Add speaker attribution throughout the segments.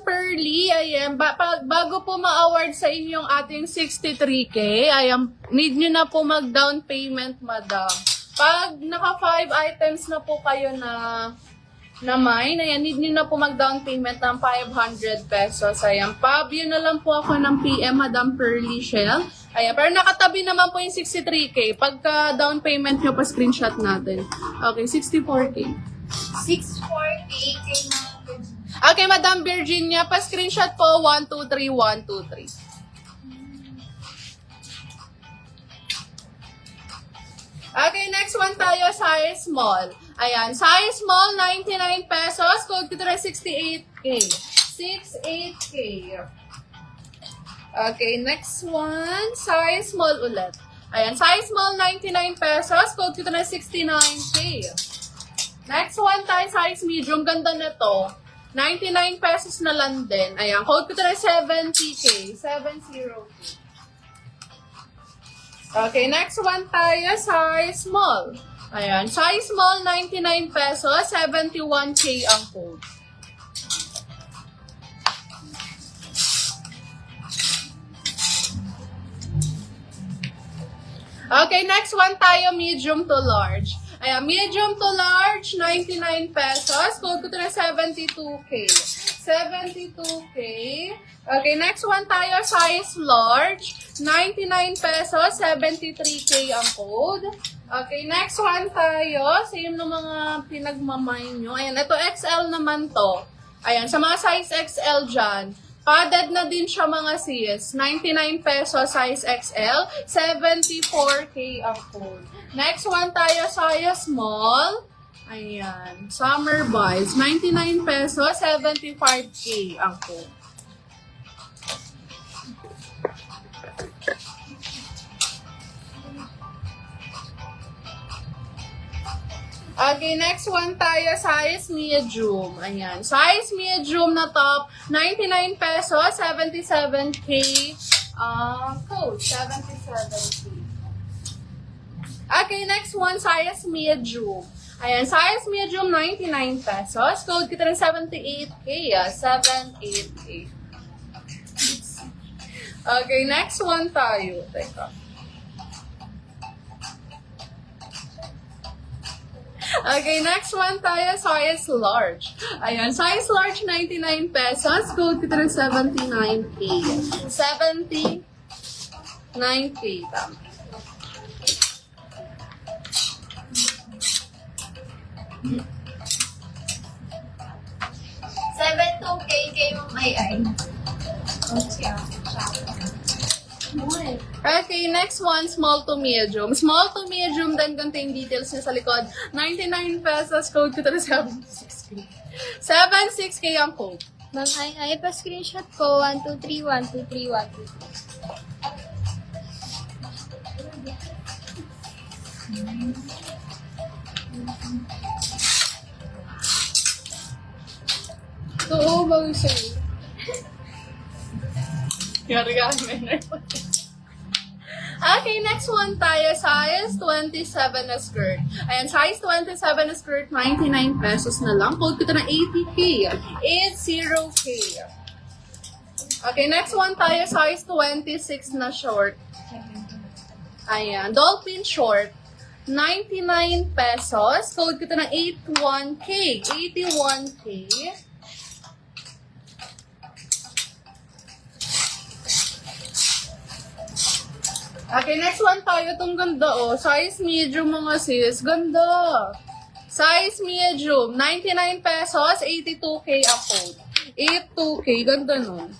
Speaker 1: Pearly, ayan, bago po ma-award sa inyong ating 63K, ayan, need nyo na po mag-down payment, madam. Pag naka 5 items na po kayo na mine, ayan, need nyo na po mag-down payment ng 500 pesos. Ayan, view na lang po ako ng PM, Madam Pearly Shell. Ayan, pero nakatabi naman po yung 63K. Pagka down payment nyo, pa-screenshot natin. Okay, 64K.
Speaker 2: 648 kay Ma'am.
Speaker 1: Okay, Madam Virginia, pa-screenshot po 123, 123. Okay, next one tayo, size small. Ayan, size small, 99 pesos. Code ko na 68K. 68K. Okay, next one, size small ulit. Ayan, size small, 99 pesos. Code ko na 69K. Next one tayo, size medium. Ganda nito. 99 pesos na lang din. Ayan, code ko na 70K. 70K. Okay, next one tayo, size small. Ayan, size small, 99 pesos, 71K ang code. Okay, next one tayo, medium to large. Ayan, medium to large, 99 pesos. Code ko na 72K. 72K. Okay, next one tayo, size large, 99 pesos, 73K ang code. Okay, next one tayo, same ng mga pinagmamay nyo. Ayan, ito XL naman to. Ayan, sa mga size XL dyan, padded na din siya mga sis. 99 pesos, size XL, 74K ang code. Next one tayo, size small. Ayan, summer buys, 99 pesos, 75K ang code. Okay, next one tayo, size medium. Ayan, size medium na top, 99 pesos, 77K, code, 77K. Okay, next one, size medium. Ayan, size medium, 99 pesos, code kita ng 78K, 78K. Okay, next one tayo. Teka. Okay, next one tayo, size large. Ayan, size large, 99 pesos. Code ko ng 79K. 79K. Tama.
Speaker 2: $72K kay Ma'am Ay.
Speaker 1: Okay, next one, small to medium. Small to medium, then ganito yung details niya sa likod. 99 pesos, code ko na 76K. 76K ang code.
Speaker 2: Ma'am Ay, pa-screenshot ko, 123, 123, 123.
Speaker 1: Oo, bago sa'yo. Yari ka kami. Okay, next one tayo, size 27 na skirt. Ayan, size 27 na skirt, 99 pesos na lang. Code ko na 80K. 80K. Okay, next one tayo, size 26 na short. Ayan, dolphin short, 99 pesos. Code ko na 81K. 81K. Okay, next one tayo. Itong ganda, oh. Size medium mga sis. Ganda. Size medium. 99 pesos. 82K ang code. 82K. Ganda nun.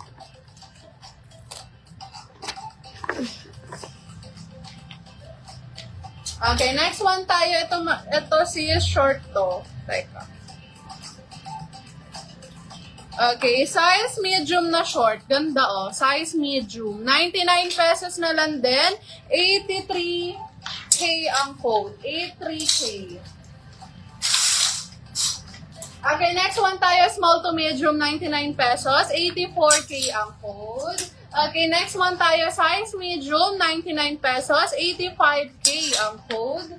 Speaker 1: Okay, next one tayo. Ito sis short to. Teka. Okay, size medium na short. Ganda oh. Size medium. 99 pesos na lang din. 83K ang code. 83K. Okay, next one tayo. Small to medium, 99 pesos. 84K ang code. Okay, next one tayo. Size medium, 99 pesos. 85K ang code.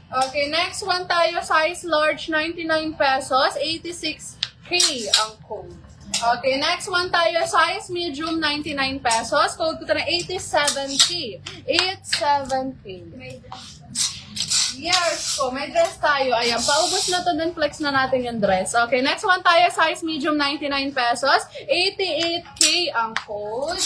Speaker 1: Okay, next one tayo. Size large, 99 pesos. 86K ang code. Okay, next one tayo, size medium, 99 pesos. Code ko ito na 87K. 87K. Yes po, may dress tayo. Ayan, paubos na to, then flex na natin yung dress. Okay, next one tayo, size medium, 99 pesos. 88K ang code.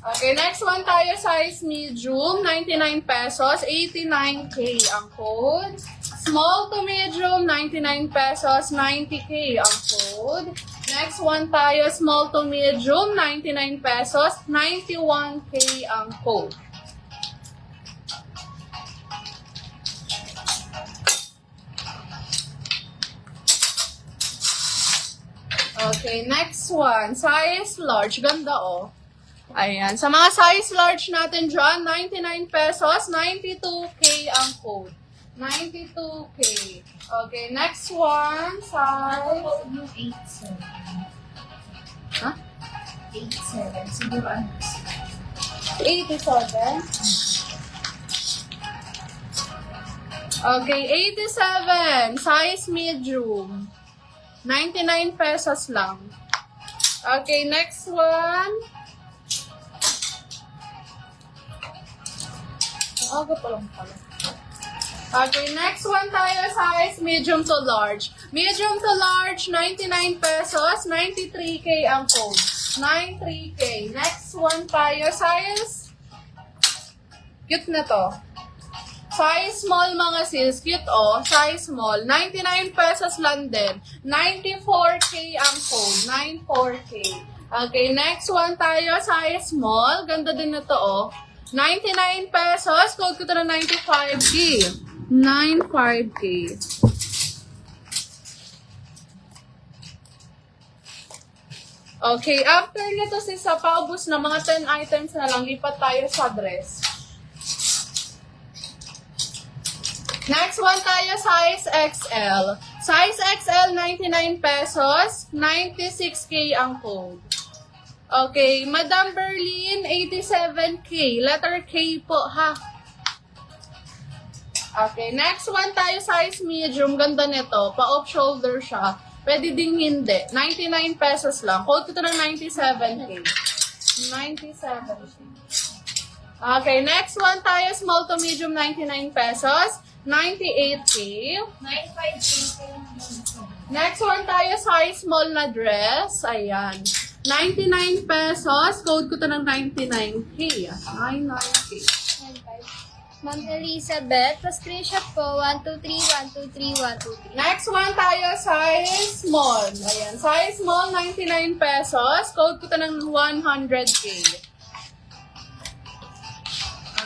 Speaker 1: Okay, next one tayo, size medium, 99 pesos. 89K ang code. Small to medium, 99 pesos, 90K ang code. Next one tayo, small to medium, 99 pesos, 91K ang code. Okay, next one, size large. Ganda oh. Ayan, sa mga size large natin dyan, 99 pesos, 92K ang code. 92K. Okay, next one, size...
Speaker 2: Yung 87.
Speaker 1: Ha?
Speaker 2: 87. Siguro ano?
Speaker 1: 87? Okay, 87. Size medium. 99 pesos lang. Okay, next one. Ang aga pa lang pala. Okay, next one tayo, size medium to large. Medium to large, 99 pesos, 93K ang code. 93K. Next one tayo, size... Cute na to. Size small mga sis, cute oh. Size small, 99 pesos lang din. 94K ang code. 94K. Okay, next one tayo, size small. Ganda din na to oh. 99 pesos, code ko to na 95K. 95K. Okay, after nito sis, sa paubos na mga 10 items na lang, lipat tayo sa dress. Next one tayo, size XL. Size XL, 99 pesos, 96K ang code. Okay, Madam Berlin, 87K. Letter K po, ha? Okay, next one tayo, size medium. Ganda nito. Pa-off shoulder siya. Pwede ding hindi. 99 pesos lang. Code ko ito ng 97K. 97K. Okay, next one tayo, small to medium, 99 pesos. 98K.
Speaker 2: 95K.
Speaker 1: Next one tayo, size small na dress. Ayan. 99 pesos. Code ko ito ng 99K. 99K.
Speaker 2: Ma'am Elizabeth, pa-screenshot ko 123, 123, 123.
Speaker 1: Next one tayo, size small. Ayan, size small, 99 pesos. Code ko ito ng 100K.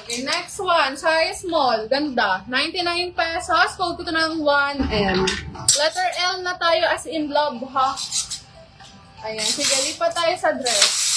Speaker 1: Okay, next one, size small. Ganda. 99 pesos. Code ko ito ng 1M. Letter L na tayo as in love, ha? Ayan, sige, lipat tayo sa dress.